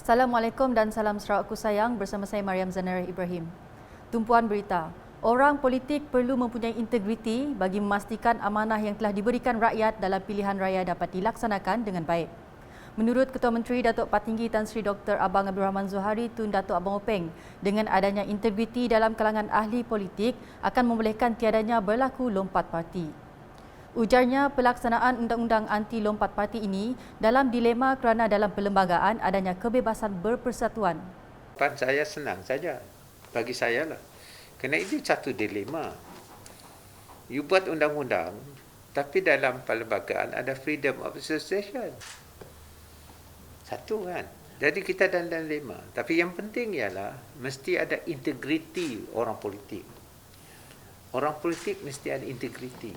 Assalamualaikum dan salam Sarawakku sayang, bersama saya Mariam Zanarah Ibrahim. Tumpuan berita. Orang politik perlu mempunyai integriti bagi memastikan amanah yang telah diberikan rakyat dalam pilihan raya dapat dilaksanakan dengan baik. Menurut Ketua Menteri Datuk Patinggi Tan Sri Dr. Abang Abdul Rahman Zohari Tun Datuk Abang Openg, dengan adanya integriti dalam kalangan ahli politik akan membolehkan tiadanya berlaku lompat parti. Ujarnya, pelaksanaan undang-undang anti lompat parti ini dalam dilema kerana dalam perlembagaan adanya kebebasan berpersatuan. Pan saya senang saja, bagi saya lah. Kerana ini satu dilema. You buat undang-undang, tapi dalam perlembagaan ada freedom of association. Satu kan. Jadi kita dalam dilema. Tapi yang penting ialah mesti ada integriti orang politik. Orang politik mesti ada integriti.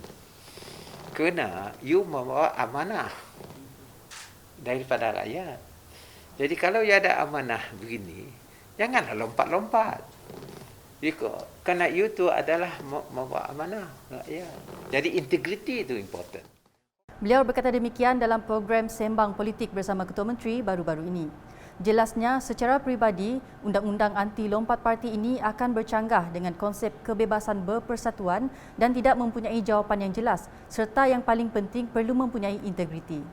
Kerana you membawa amanah daripada rakyat. Jadi kalau you ada amanah begini, janganlah lompat-lompat. Kerana you tu adalah membawa amanah rakyat. Jadi integriti itu important. Beliau berkata demikian dalam program Sembang Politik bersama Ketua Menteri baru-baru ini. Jelasnya, secara peribadi, undang-undang anti lompat parti ini akan bercanggah dengan konsep kebebasan berpersatuan dan tidak mempunyai jawapan yang jelas serta yang paling penting perlu mempunyai integriti.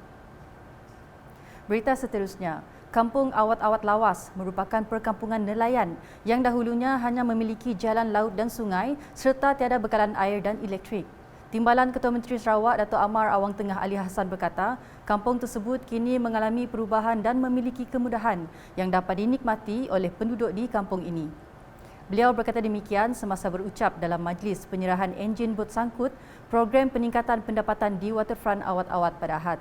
Berita seterusnya, Kampung Awat-Awat Lawas merupakan perkampungan nelayan yang dahulunya hanya memiliki jalan laut dan sungai serta tiada bekalan air dan elektrik. Timbalan Ketua Menteri Sarawak Datuk Amar Awang Tengah Ali Hassan berkata, kampung tersebut kini mengalami perubahan dan memiliki kemudahan yang dapat dinikmati oleh penduduk di kampung ini. Beliau berkata demikian semasa berucap dalam majlis penyerahan enjin bot sangkut program peningkatan pendapatan di waterfront Awat-Awat pada Ahad.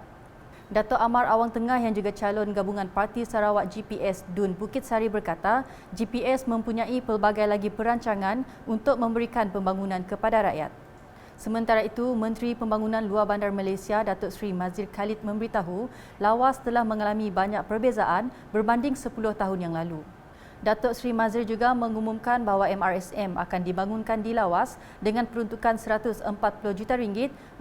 Datuk Amar Awang Tengah yang juga calon gabungan Parti Sarawak GPS Dun Bukit Sari berkata, GPS mempunyai pelbagai lagi perancangan untuk memberikan pembangunan kepada rakyat. Sementara itu, Menteri Pembangunan Luar Bandar Malaysia Datuk Seri Mazir Khalid memberitahu Lawas telah mengalami banyak perbezaan berbanding 10 tahun yang lalu. Datuk Seri Mazir juga mengumumkan bahawa MRSM akan dibangunkan di Lawas dengan peruntukan RM140 juta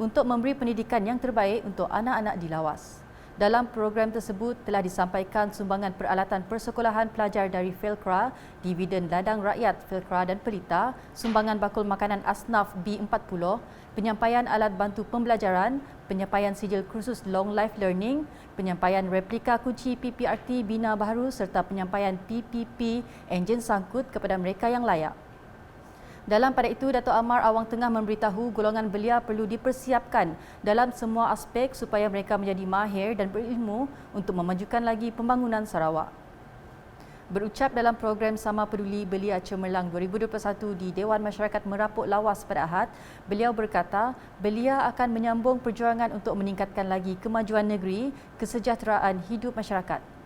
untuk memberi pendidikan yang terbaik untuk anak-anak di Lawas. Dalam program tersebut telah disampaikan sumbangan peralatan persekolahan pelajar dari Felkra, dividen ladang rakyat Felkra dan Pelita, sumbangan bakul makanan asnaf B40, penyampaian alat bantu pembelajaran, penyampaian sijil kursus long life learning, penyampaian replika kunci PPRT Bina Baharu serta penyampaian PPP enjin sangkut kepada mereka yang layak. Dalam pada itu, Datuk Amar Awang Tengah memberitahu golongan belia perlu dipersiapkan dalam semua aspek supaya mereka menjadi mahir dan berilmu untuk memajukan lagi pembangunan Sarawak. Berucap dalam program Sama Peduli Belia Cemerlang 2021 di Dewan Masyarakat Merapuk Lawas pada Ahad, beliau berkata belia akan menyambung perjuangan untuk meningkatkan lagi kemajuan negeri, kesejahteraan hidup masyarakat.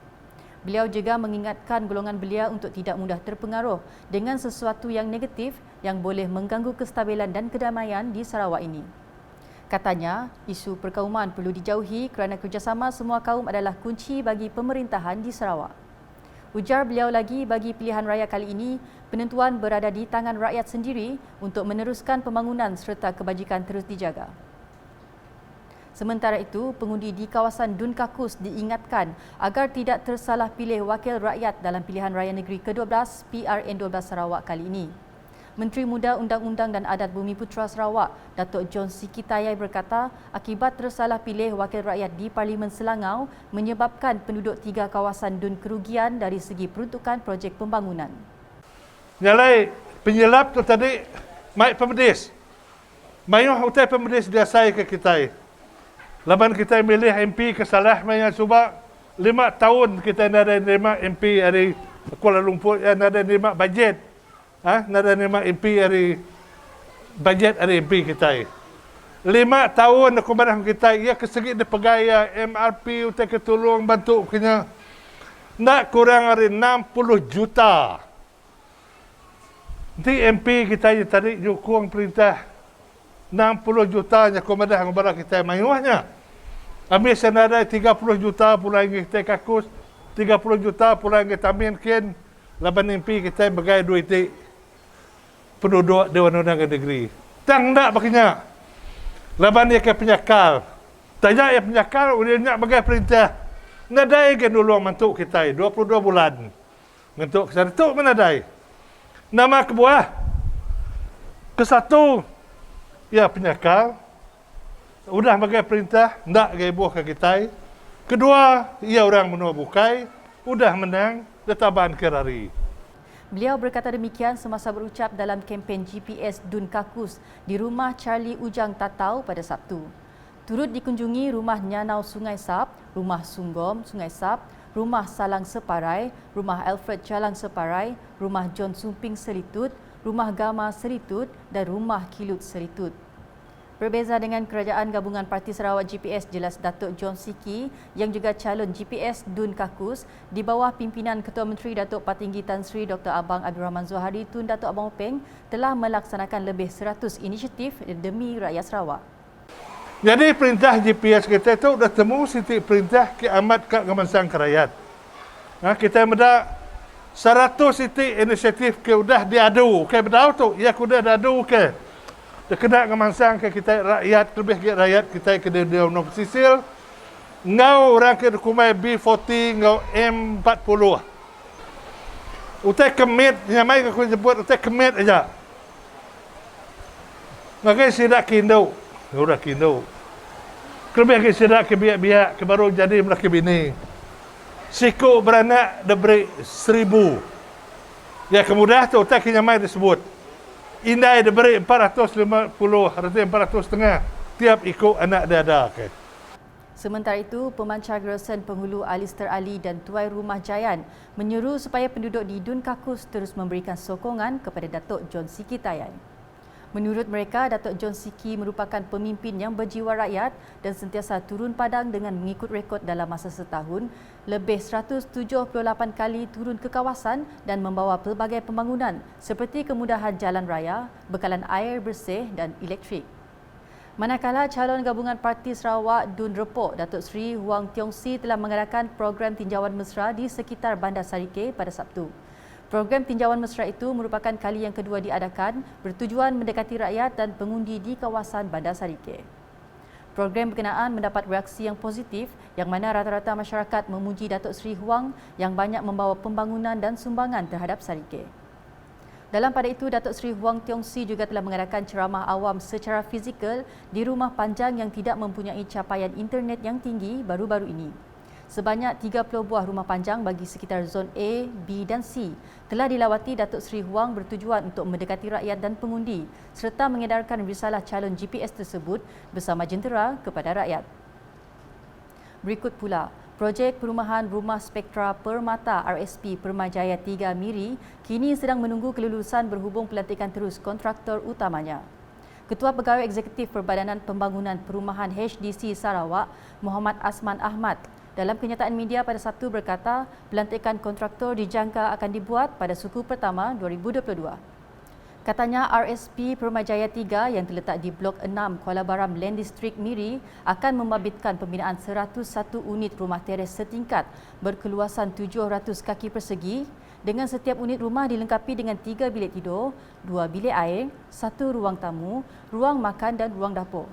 Beliau juga mengingatkan golongan belia untuk tidak mudah terpengaruh dengan sesuatu yang negatif yang boleh mengganggu kestabilan dan kedamaian di Sarawak ini. Katanya, isu perkauman perlu dijauhi kerana kerjasama semua kaum adalah kunci bagi pemerintahan di Sarawak. Ujar beliau lagi, bagi pilihan raya kali ini, penentuan berada di tangan rakyat sendiri untuk meneruskan pembangunan serta kebajikan terus dijaga. Sementara itu, pengundi di kawasan Dun Kakus diingatkan agar tidak tersalah pilih wakil rakyat dalam pilihan raya negeri ke-12 PRN12 Sarawak kali ini. Menteri Muda Undang-Undang dan Adat Bumi Putera Sarawak, Datuk John Sikitayai berkata, akibat tersalah pilih wakil rakyat di Parlimen Selangau menyebabkan penduduk 3 kawasan Dun kerugian dari segi peruntukan projek pembangunan. Nyalai penyelap tu tadi, Mai Pemedis. Mayuh hotel Pemedis dia saya ke kita. Laban kita milih MP ke Salah Maya Subak, 5 tahun kita nada nerima MP dari Kuala Lumpur, nada nerima bajet. Nada nerima MP dari bajet dari MP kita. 5 tahun aku marah kita, ia kesegit de pegaya MRP utai ketolong bantu kena. Nak kurang hari 60 juta. Nanti MP kita tarik jukung perintah 60 juta nya komadah ngobara kita mayuahnya. Kami senada 30 juta pula yang kita kakus, 30 juta pula yang kita minkin, laban MP kita bagai duit penduduk Dewan Undangan Negeri. Tang tak baginya. Laban dia ke penyakal. Tanya ya penyakal, dia nak bagai perintah Nadai kan dulu mantuk kita 22 bulan. Ngentuk kesana tu menadai. Nama kebuah. Kesatu ya penyakal. Udah bagai perintah, ndak gaya buah ke kita. Kedua, ia orang menua bukai, udah menang, detaban kerari. Beliau berkata demikian semasa berucap dalam kempen GPS Dun Kakus di rumah Charlie Ujang Tatau pada Sabtu. Turut dikunjungi rumah Nyanau Sungai Sap, rumah Sunggom Sungai Sap, rumah Salang Separai, rumah Alfred Jalang Separai, rumah John Sumping Seritut, rumah Gama Seritut dan rumah Kilut Seritut. Berbeza dengan Kerajaan Gabungan Parti Sarawak GPS jelas Datuk John Siki yang juga calon GPS Dun Kakus di bawah pimpinan Ketua Menteri Datuk Patinggi Tan Sri Dr. Abang Abdul Rahman Zohari Tun Datuk Abang Openg telah melaksanakan lebih 100 inisiatif demi rakyat Sarawak. Jadi perintah GPS kita itu dah temu siti perintah kiamat kat kemansang kerajaan. Kita meda 100 siti inisiatif ke udah diadu. Ke bedau tu, ya kuda diadu ke. Dia kena kemansang ke kita rakyat, lebih ke rakyat kita ke dia no sisil. Ngau orang ke kumai B40, ngau M40. Utai kemit, nyamai aku sebut utai kemit aja. Makanya sidak kindo. Udah kindo. Kelebih ke sidak ke biak-biak, ke baru jadi melaki bini. Siku beranak diberi 1,000. Ya kemudah tu utai kenyamai disebut. Indai diberi 450, artinya 400 tiap ikut anak dia ada. Okay. Sementara itu, Pemancar Gerosan Penghulu Alistair Ali dan Tuai Rumah Jayan menyeru supaya penduduk di Dun Kakus terus memberikan sokongan kepada Datuk John Siki Tayan. Menurut mereka, Datuk John Siki merupakan pemimpin yang berjiwa rakyat dan sentiasa turun padang dengan mengikut rekod dalam masa setahun, lebih 178 kali turun ke kawasan dan membawa pelbagai pembangunan seperti kemudahan jalan raya, bekalan air bersih dan elektrik. Manakala calon gabungan Parti Sarawak Dun Repok Datuk Seri Huang Tiong Si telah mengadakan program tinjauan mesra di sekitar Bandar Sarike pada Sabtu. Program tinjauan mesra itu merupakan kali yang kedua diadakan bertujuan mendekati rakyat dan pengundi di kawasan Bandar Sarike. Program berkenaan mendapat reaksi yang positif yang mana rata-rata masyarakat memuji Datuk Seri Huang yang banyak membawa pembangunan dan sumbangan terhadap Sarike. Dalam pada itu, Datuk Seri Huang Tiong Si juga telah mengadakan ceramah awam secara fizikal di rumah panjang yang tidak mempunyai capaian internet yang tinggi baru-baru ini. Sebanyak 30 buah rumah panjang bagi sekitar zon A, B dan C telah dilawati Datuk Seri Huang bertujuan untuk mendekati rakyat dan pengundi serta mengedarkan risalah calon GPS tersebut bersama jentera kepada rakyat. Berikut pula, projek perumahan Rumah Spektra Permata RSP Permajaya 3 Miri kini sedang menunggu kelulusan berhubung pelantikan terus kontraktor utamanya. Ketua Pegawai Eksekutif Perbadanan Pembangunan Perumahan HDC Sarawak, Muhammad Asman Ahmad, dalam kenyataan media pada Sabtu berkata pelantikan kontraktor dijangka akan dibuat pada suku pertama 2022. Katanya RSP Permajaya 3 yang terletak di Blok 6 Kuala Baram Land District Miri akan membabitkan pembinaan 101 unit rumah teres setingkat berkeluasan 700 kaki persegi dengan setiap unit rumah dilengkapi dengan 3 bilik tidur, 2 bilik air, 1 ruang tamu, ruang makan dan ruang dapur.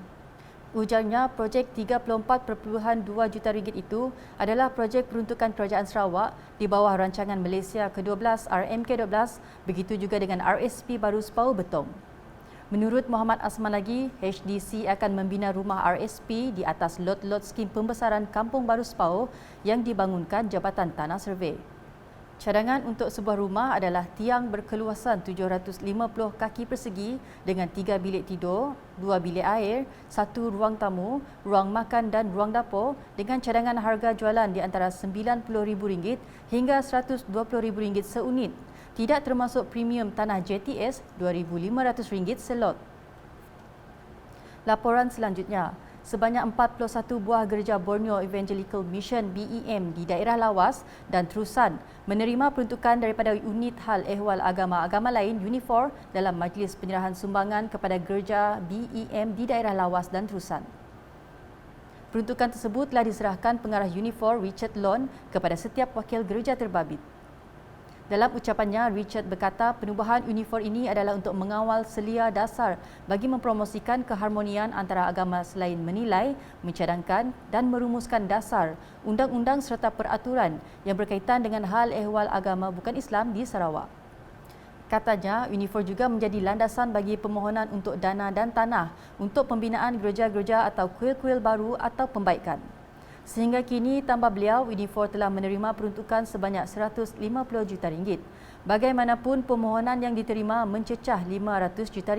Ujarnya, projek RM34.2 juta itu adalah projek peruntukan Kerajaan Sarawak di bawah rancangan Malaysia ke-12 RMK-12, begitu juga dengan RSP Baru Sepau Betong. Menurut Muhammad Asman lagi, HDC akan membina rumah RSP di atas lot-lot skim pembesaran Kampung Baru Sepau yang dibangunkan Jabatan Tanah Survey. Cadangan untuk sebuah rumah adalah tiang berkeluasan 750 kaki persegi dengan 3 bilik tidur, 2 bilik air, 1 ruang tamu, ruang makan dan ruang dapur dengan cadangan harga jualan di antara RM90,000 hingga RM120,000 seunit. Tidak termasuk premium tanah JTS RM2,500 selot. Laporan selanjutnya. Sebanyak 41 buah gereja Borneo Evangelical Mission BEM di daerah lawas dan terusan menerima peruntukan daripada Unit Hal Ehwal Agama-Agama lain Unifor dalam majlis penyerahan sumbangan kepada gereja BEM di daerah lawas dan terusan. Peruntukan tersebut telah diserahkan pengarah Unifor Richard Lon kepada setiap wakil gereja terbabit. Dalam ucapannya, Richard berkata penubuhan uniform ini adalah untuk mengawal selia dasar bagi mempromosikan keharmonian antara agama selain menilai, mencadangkan dan merumuskan dasar, undang-undang serta peraturan yang berkaitan dengan hal ehwal agama bukan Islam di Sarawak. Katanya, uniform juga menjadi landasan bagi permohonan untuk dana dan tanah untuk pembinaan gereja-gereja atau kuil-kuil baru atau pembaikan. Sehingga kini, tambah beliau, uniform telah menerima peruntukan sebanyak RM150 juta. Bagaimanapun, permohonan yang diterima mencecah RM500 juta.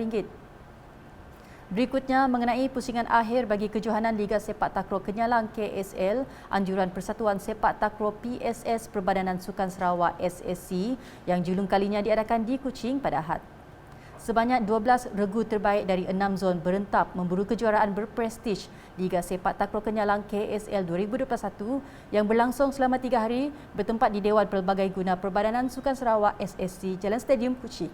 Berikutnya, mengenai pusingan akhir bagi kejohanan Liga Sepak Takraw Kenyalang KSL, anjuran Persatuan Sepak Takraw PSS Perbadanan Sukan Sarawak SSC yang julung kalinya diadakan di Kuching pada Ahad. Sebanyak 12 regu terbaik dari 6 zon berentap memburu kejuaraan berprestij Liga Sepak Takraw Kenyalang KSL 2021 yang berlangsung selama 3 hari bertempat di Dewan Pelbagai Guna Perbadanan Sukan Sarawak SSC Jalan Stadium Kuching.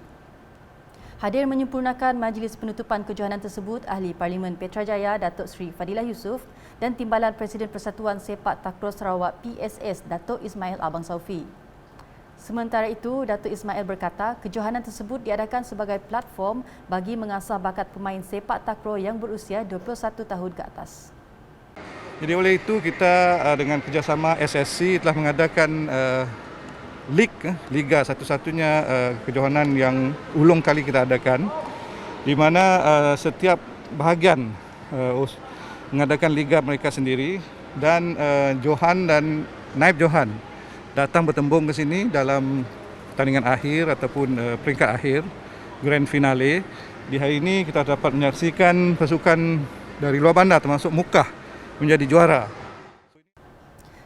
Hadir menyempurnakan majlis penutupan kejohanan tersebut Ahli Parlimen Petrajaya Datuk Seri Fadilah Yusof dan Timbalan Presiden Persatuan Sepak Takraw Sarawak PSS Datuk Ismail Abang Saufi. Sementara itu, Datuk Ismail berkata kejohanan tersebut diadakan sebagai platform bagi mengasah bakat pemain sepak takraw yang berusia 21 tahun ke atas. Jadi oleh itu kita dengan kerjasama SSC telah mengadakan Liga satu-satunya kejohanan yang ulung kali kita adakan, di mana setiap bahagian mengadakan liga mereka sendiri dan johan dan naib johan datang bertembung ke sini dalam pertandingan akhir ataupun peringkat akhir grand finale. Di hari ini kita dapat menyaksikan pasukan dari luar bandar termasuk Mukah menjadi juara.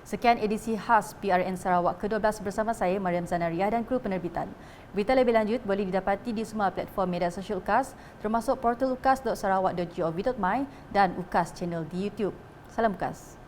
Sekian edisi khas PRN Sarawak ke-12 bersama saya Mariam Zanariah dan kru penerbitan. Berita lebih lanjut boleh didapati di semua platform media sosial UKAS termasuk portal ukas.sarawak.gov.my dan UKAS channel di YouTube. Salam UKAS.